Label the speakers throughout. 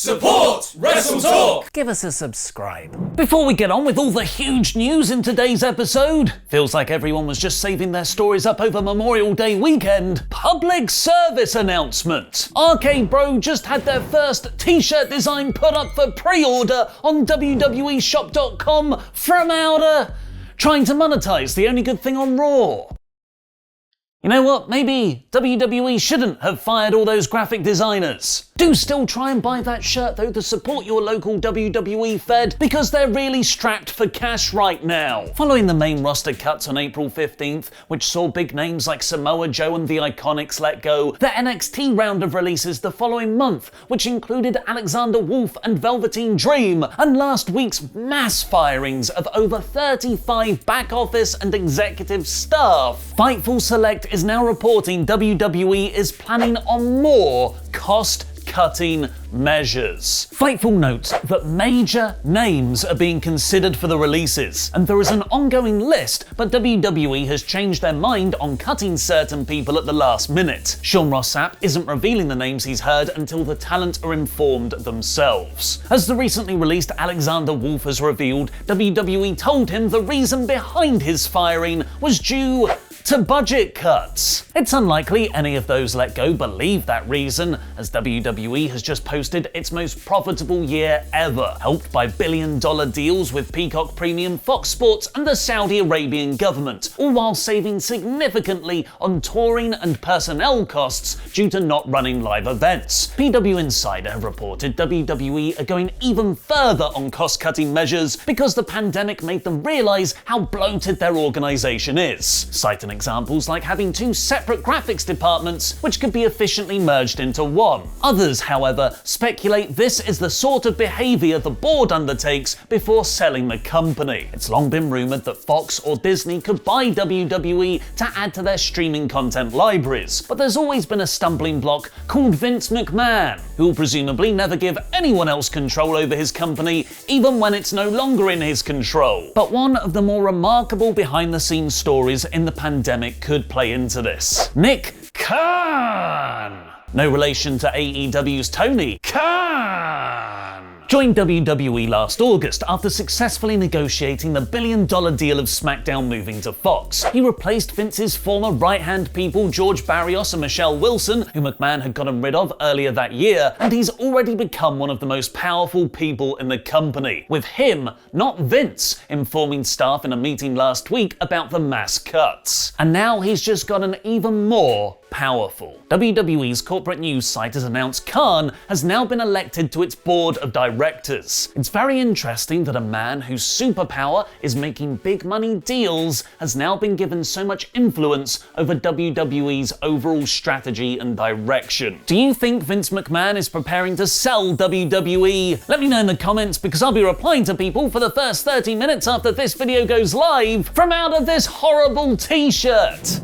Speaker 1: Support WrestleTalk!
Speaker 2: Give us a subscribe. Before we get on with all the huge news in today's episode, feels like everyone was just saving their stories up over Memorial Day weekend. Public service announcement. InBro just had their first t-shirt design put up for pre-order on WWEshop.com from Outer. Trying to monetize the only good thing on Raw. You know what, maybe WWE shouldn't have fired all those graphic designers. Do still try and buy that shirt though to support your local WWE Fed because they're really strapped for cash right now. Following the main roster cuts on April 15th, which saw big names like Samoa Joe and the Iconics let go, the NXT round of releases the following month, which included Alexander Wolf and Velveteen Dream, and last week's mass firings of over 35 back office and executive staff. Fightful Select is now reporting WWE is planning on more cost-cutting measures. Fightful notes that major names are being considered for the releases, and there is an ongoing list, but WWE has changed their mind on cutting certain people at the last minute. Sean Ross Sapp isn't revealing the names he's heard until the talent are informed themselves. As the recently released Alexander Wolf has revealed, WWE told him the reason behind his firing was due to budget cuts. It's unlikely any of those let go believe that reason, as WWE has just posted its most profitable year ever, helped by billion-dollar deals with Peacock Premium, Fox Sports and the Saudi Arabian government, all while saving significantly on touring and personnel costs due to not running live events. PW Insider have reported WWE are going even further on cost-cutting measures because the pandemic made them realize how bloated their organization is, citing examples like having two separate graphics departments which could be efficiently merged into one. Others, however, speculate this is the sort of behavior the board undertakes before selling the company. It's long been rumored that Fox or Disney could buy WWE to add to their streaming content libraries, but there's always been a stumbling block called Vince McMahon, who will presumably never give anyone else control over his company, even when it's no longer in his control. But one of the more remarkable behind-the-scenes stories in the pandemic could play into this. Nick Khan, no relation to AEW's Tony Khan, joined WWE last August after successfully negotiating the billion-dollar deal of SmackDown moving to Fox. He replaced Vince's former right-hand people George Barrios and Michelle Wilson, who McMahon had gotten rid of earlier that year, and he's already become one of the most powerful people in the company, with him, not Vince, informing staff in a meeting last week about the mass cuts. And now he's just gotten even more powerful. WWE's corporate news site has announced Khan has now been elected to its board of directors. It's very interesting that a man whose superpower is making big money deals has now been given so much influence over WWE's overall strategy and direction. Do you think Vince McMahon is preparing to sell WWE? Let me know in the comments because I'll be replying to people for the first 30 minutes after this video goes live from out of this horrible t-shirt.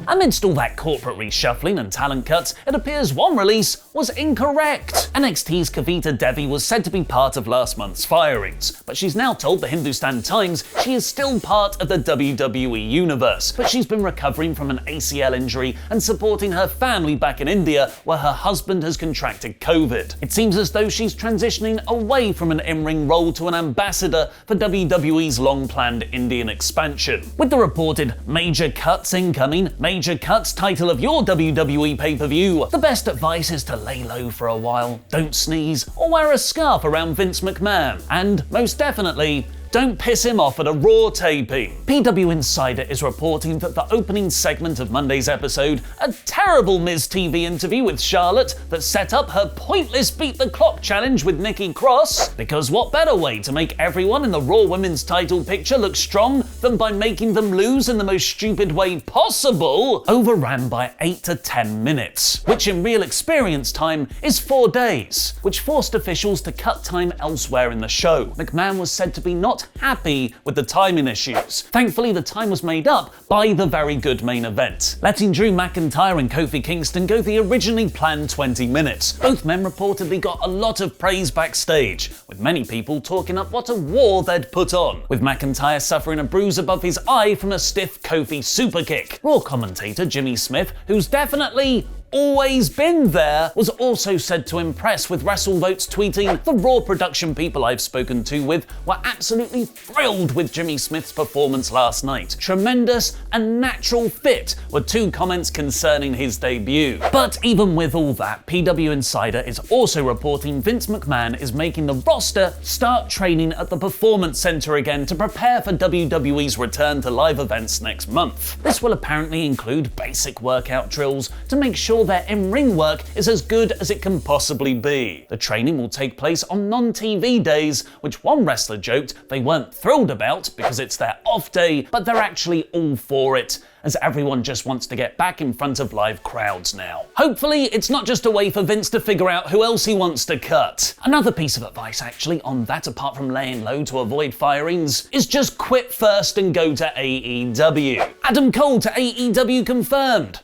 Speaker 2: Amidst all that corporate reshuffling and talent cuts, it appears one release was incorrect. NXT's Kavita Devi was said to be part of last month's firings, but she's now told the Hindustan Times she is still part of the WWE universe, but she's been recovering from an ACL injury and supporting her family back in India where her husband has contracted COVID. It seems as though she's transitioning away from an in-ring role to an ambassador for WWE's long-planned Indian expansion. With the reported major cuts incoming, major cuts title of your WWE pay-per-view, the best advice is to lay low for a while, don't sneeze, or wear a scarf around Vince McMahon, and most definitely, don't piss him off at a Raw taping. PW Insider is reporting that the opening segment of Monday's episode, a terrible Miz TV interview with Charlotte that set up her pointless Beat the Clock challenge with Nikki Cross, because what better way to make everyone in the Raw Women's title picture look strong than by making them lose in the most stupid way possible, overran by 8 to 10 minutes, which in real experience time is 4 days, which forced officials to cut time elsewhere in the show. McMahon was said to be not happy with the timing issues. Thankfully, the time was made up by the very good main event, letting Drew McIntyre and Kofi Kingston go the originally planned 20 minutes. Both men reportedly got a lot of praise backstage, with many people talking up what a war they'd put on, with McIntyre suffering a bruise above his eye from a stiff Kofi superkick. Raw commentator Jimmy Smith, who's definitely always been there, was also said to impress, with WrestleVotes tweeting, "The Raw production people I've spoken to were absolutely thrilled with Jimmy Smith's performance last night. Tremendous and natural fit," were two comments concerning his debut. But even with all that, PW Insider is also reporting Vince McMahon is making the roster start training at the Performance Center again to prepare for WWE's return to live events next month. This will apparently include basic workout drills to make sure their in-ring work is as good as it can possibly be. The training will take place on non-TV days, which one wrestler joked they weren't thrilled about because it's their off day, but they're actually all for it, as everyone just wants to get back in front of live crowds now. Hopefully, it's not just a way for Vince to figure out who else he wants to cut. Another piece of advice actually on that, apart from laying low to avoid firings, is just quit first and go to AEW. Adam Cole to AEW confirmed.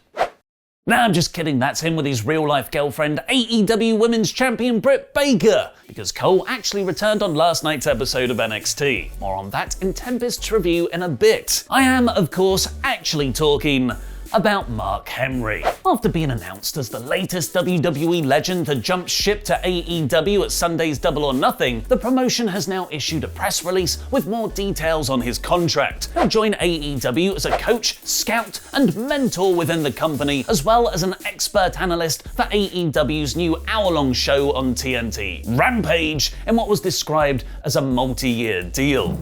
Speaker 2: Nah, I'm just kidding, that's him with his real-life girlfriend, AEW Women's Champion Britt Baker, because Cole actually returned on last night's episode of NXT. More on that in Tempest's review in a bit. I am, of course, actually talking about Mark Henry. After being announced as the latest WWE legend to jump ship to AEW at Sunday's Double or Nothing, the promotion has now issued a press release with more details on his contract. He'll join AEW as a coach, scout, and mentor within the company, as well as an expert analyst for AEW's new hour-long show on TNT, Rampage, in what was described as a multi-year deal.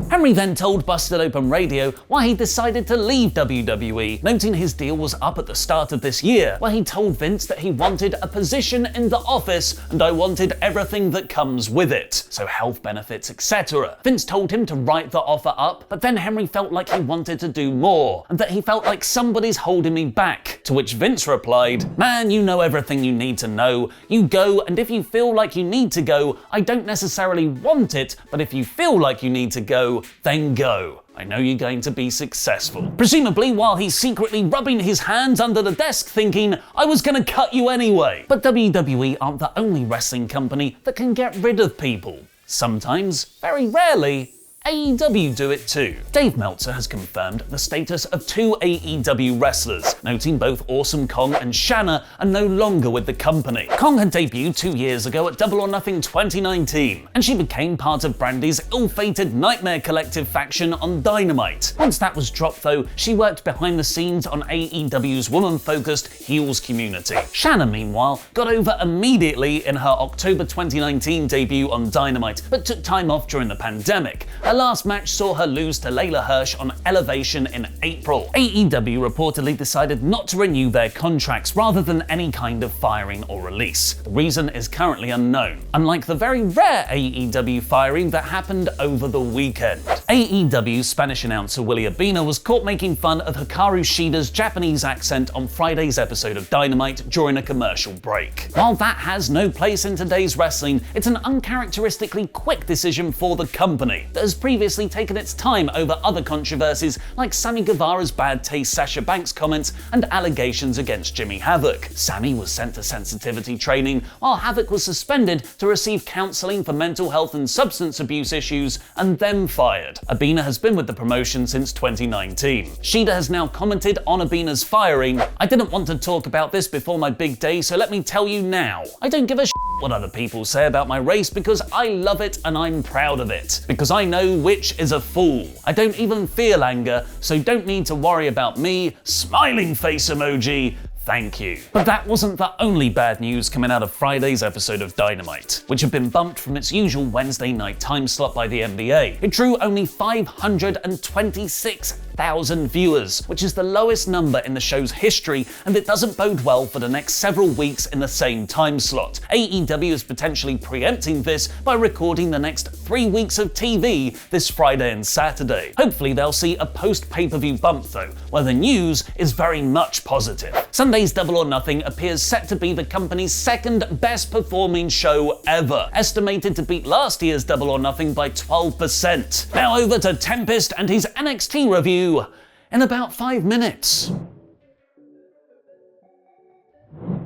Speaker 2: Henry then told Busted Open Radio why he decided to leave WWE, noting his deal was up at the start of this year, where he told Vince that he wanted a position in the office and I wanted everything that comes with it, so health benefits, etc. Vince told him to write the offer up, but then Henry felt like he wanted to do more, and that he felt like somebody's holding me back, to which Vince replied, "Man, you know everything you need to know. You go, and if you feel like you need to go, I don't necessarily want it, but if you feel like you need to go, then go. I know you're going to be successful." Presumably while he's secretly rubbing his hands under the desk thinking, "I was gonna cut you anyway." But WWE aren't the only wrestling company that can get rid of people. Sometimes, very rarely, AEW do it too. Dave Meltzer has confirmed the status of two AEW wrestlers, noting both Awesome Kong and Shanna are no longer with the company. Kong had debuted 2 years ago at Double or Nothing 2019, and she became part of Brandy's ill-fated Nightmare Collective faction on Dynamite. Once that was dropped though, she worked behind the scenes on AEW's woman-focused Heels community. Shanna, meanwhile, got over immediately in her October 2019 debut on Dynamite, but took time off during the pandemic. Her last match saw her lose to Layla Hirsch on Elevation in April. AEW reportedly decided not to renew their contracts rather than any kind of firing or release. The reason is currently unknown, unlike the very rare AEW firing that happened over the weekend. AEW's Spanish announcer Willie Urbina was caught making fun of Hikaru Shida's Japanese accent on Friday's episode of Dynamite during a commercial break. While that has no place in today's wrestling, it's an uncharacteristically quick decision for the company that has previously taken its time over other controversies like Sammy Guevara's bad taste Sasha Banks comments and allegations against Jimmy Havoc. Sammy was sent to sensitivity training, while Havoc was suspended to receive counseling for mental health and substance abuse issues and then fired. Urbina has been with the promotion since 2019. Shida has now commented on Urbina's firing. "I didn't want to talk about this before my big day, so let me tell you now. I don't give a what other people say about my race because I love it and I'm proud of it. Because I know which is a fool. I don't even feel anger, so don't need to worry about me. Smiling face emoji. Thank you." But that wasn't the only bad news coming out of Friday's episode of Dynamite, which had been bumped from its usual Wednesday night time slot by the NBA. It drew only 526,000 viewers, which is the lowest number in the show's history, and it doesn't bode well for the next several weeks in the same time slot. AEW is potentially preempting this by recording the next 3 weeks of TV this Friday and Saturday. Hopefully they'll see a post-pay-per-view bump though, where the news is very much positive. Sunday's Double or Nothing appears set to be the company's second best performing show ever, estimated to beat last year's Double or Nothing by 12%. Now over to Tempest and his NXT review in about 5 minutes.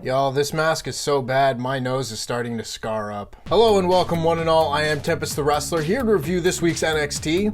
Speaker 3: Y'all, this mask is so bad, my nose is starting to scar up. Hello and welcome one and all, I am Tempest the Wrestler, here to review this week's NXT.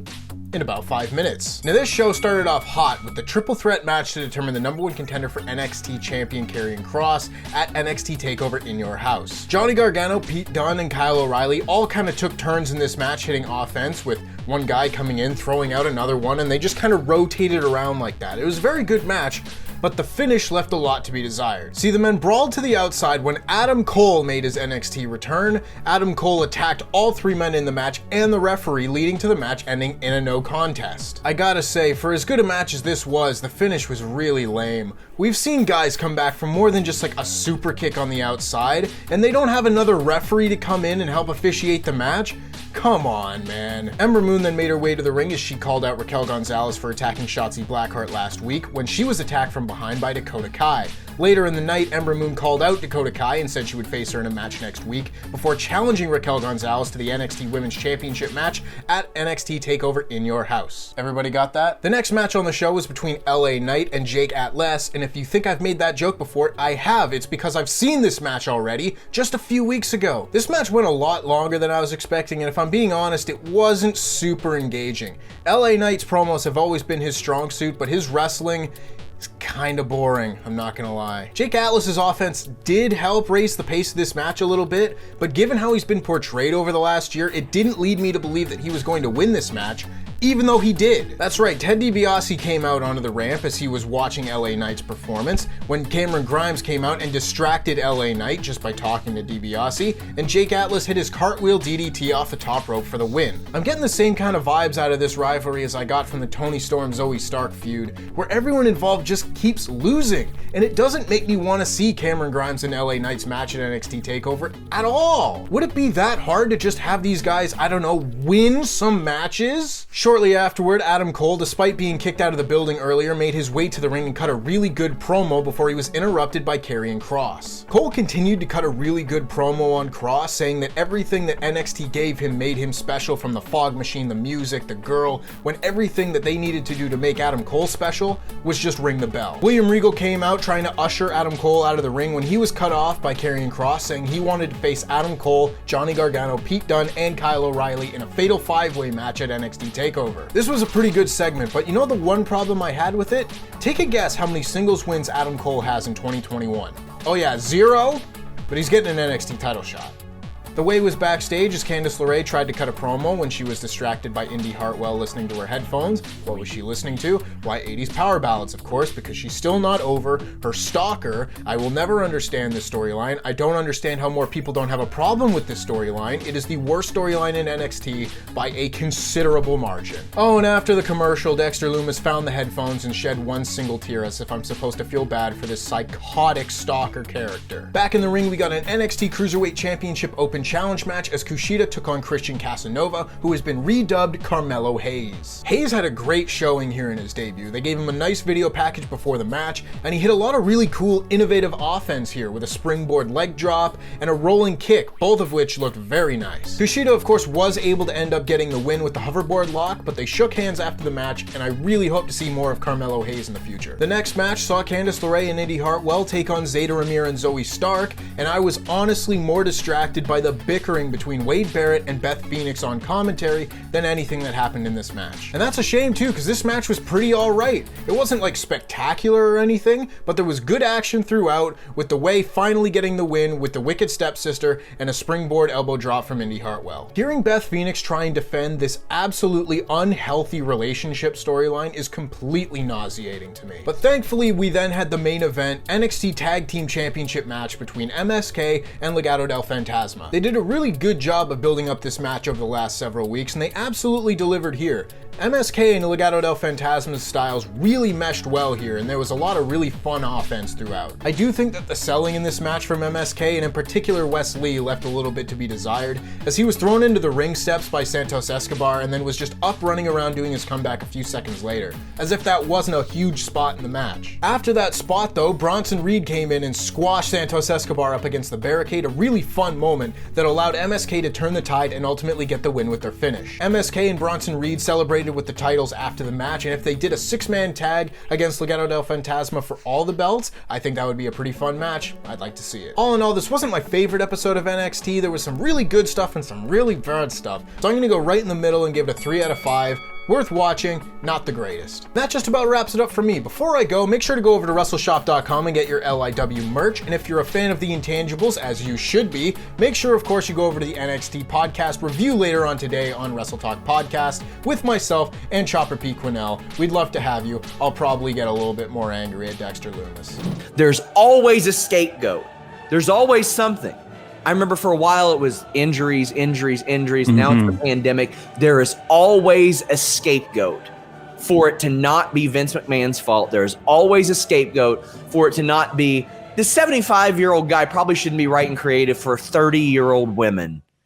Speaker 3: in about 5 minutes. Now this show started off hot with the triple threat match to determine the #1 contender for NXT champion Karrion Kross at NXT TakeOver In Your House. Johnny Gargano, Pete Dunne, and Kyle O'Reilly all kind of took turns in this match hitting offense, with one guy coming in, throwing out another one, and they just kind of rotated around like that. It was a very good match, but the finish left a lot to be desired. See, the men brawled to the outside when Adam Cole made his NXT return. Adam Cole attacked all 3 men in the match and the referee, leading to the match ending in a no contest. I gotta say, for as good a match as this was, the finish was really lame. We've seen guys come back from more than just like a super kick on the outside, and they don't have another referee to come in and help officiate the match? Come on, man. Ember Moon then made her way to the ring as she called out Raquel Gonzalez for attacking Shotzi Blackheart last week when she was attacked from behind by Dakota Kai. Later in the night, Ember Moon called out Dakota Kai and said she would face her in a match next week before challenging Raquel Gonzalez to the NXT Women's Championship match at NXT TakeOver In Your House. Everybody got that? The next match on the show was between LA Knight and Jake Atlas, and if you think I've made that joke before, I have. It's because I've seen this match already just a few weeks ago. This match went a lot longer than I was expecting, and if I'm being honest, it wasn't super engaging. LA Knight's promos have always been his strong suit, but his wrestling is kinda boring, I'm not gonna lie. Jake Atlas's offense did help raise the pace of this match a little bit, but given how he's been portrayed over the last year, it didn't lead me to believe that he was going to win this match, even though he did. That's right, Ted DiBiase came out onto the ramp as he was watching LA Knight's performance when Cameron Grimes came out and distracted LA Knight just by talking to DiBiase, and Jake Atlas hit his cartwheel DDT off the top rope for the win. I'm getting the same kind of vibes out of this rivalry as I got from the Toni Storm-Zoe Stark feud, where everyone involved just keeps losing, and it doesn't make me want to see Cameron Grimes and LA Knight's match at NXT TakeOver at all. Would it be that hard to just have these guys, I don't know, win some matches? Shortly afterward, Adam Cole, despite being kicked out of the building earlier, made his way to the ring and cut a really good promo before he was interrupted by Karrion Kross. Cole continued to cut a really good promo on Kross, saying that everything that NXT gave him made him special, from the fog machine, the music, the girl, when everything that they needed to do to make Adam Cole special was just ring the bell. William Regal came out trying to usher Adam Cole out of the ring when he was cut off by Karrion Kross, saying he wanted to face Adam Cole, Johnny Gargano, Pete Dunne, and Kyle O'Reilly in a fatal 5-way match at NXT TakeOver. This was a pretty good segment, but you know the one problem I had with it? Take a guess how many singles wins Adam Cole has in 2021. Oh yeah, 0? But he's getting an NXT title shot. The way was backstage as Candice LeRae tried to cut a promo when she was distracted by Indy Hartwell listening to her headphones. What was she listening to? Why, 80s power ballads, of course, because she's still not over her stalker. I will never understand this storyline. I don't understand how more people don't have a problem with this storyline. It is the worst storyline in NXT by a considerable margin. Oh, and after the commercial, Dexter Lumis found the headphones and shed one single tear, as if I'm supposed to feel bad for this psychotic stalker character. Back in the ring, we got an NXT Cruiserweight Championship Open Challenge match as Kushida took on Christian Casanova, who has been redubbed Carmelo Hayes. Hayes had a great showing here in his debut. They gave him a nice video package before the match, and he hit a lot of really cool, innovative offense here with a springboard leg drop and a rolling kick, both of which looked very nice. Kushida, of course, was able to end up getting the win with the hoverboard lock, but they shook hands after the match, and I really hope to see more of Carmelo Hayes in the future. The next match saw Candice LeRae and Indy Hartwell take on Zayda Ramir and Zoe Stark, and I was honestly more distracted by the bickering between Wade Barrett and Beth Phoenix on commentary than anything that happened in this match. And that's a shame too, because this match was pretty alright. It wasn't like spectacular or anything, but there was good action throughout, with the Way finally getting the win with the Wicked Stepsister and a springboard elbow drop from Indy Hartwell. Hearing Beth Phoenix try and defend this absolutely unhealthy relationship storyline is completely nauseating to me. But thankfully, we then had the main event, NXT Tag Team Championship match between MSK and Legado del Fantasma. They did a really good job of building up this match over the last several weeks, and they absolutely delivered here. MSK and Legado del Fantasma's styles really meshed well here, and there was a lot of really fun offense throughout. I do think that the selling in this match from MSK, and in particular Wes Lee, left a little bit to be desired, as he was thrown into the ring steps by Santos Escobar and then was just up running around doing his comeback a few seconds later, as if that wasn't a huge spot in the match. After that spot though, Bronson Reed came in and squashed Santos Escobar up against the barricade, a really fun moment that allowed MSK to turn the tide and ultimately get the win with their finish. MSK and Bronson Reed celebrated with the titles after the match, and if they did a 6-man tag against Legado del Fantasma for all the belts, I think that would be a pretty fun match. I'd like to see it. All in all, this wasn't my favorite episode of NXT. There was some really good stuff and some really bad stuff, so I'm gonna go right in the middle and give it a 3 out of 5. worth watching, not the greatest. That just about wraps it up for me. Before I go, make sure to go over to WrestleShop.com and get your LIW merch, and if you're a fan of the intangibles, as you should be, make sure, of course, you go over to the NXT podcast review later on today on WrestleTalk Podcast with myself and Chopper P. Quinnell. We'd love to have you. I'll probably get a little bit more angry at Dexter Loomis.
Speaker 4: There's always a scapegoat. There's always something. I remember for a while it was injuries. Now it's the pandemic. There is always a scapegoat for it to not be Vince McMahon's fault. There's always a scapegoat for it to not be this 75-year-old guy probably shouldn't be writing creative for 30-year-old women.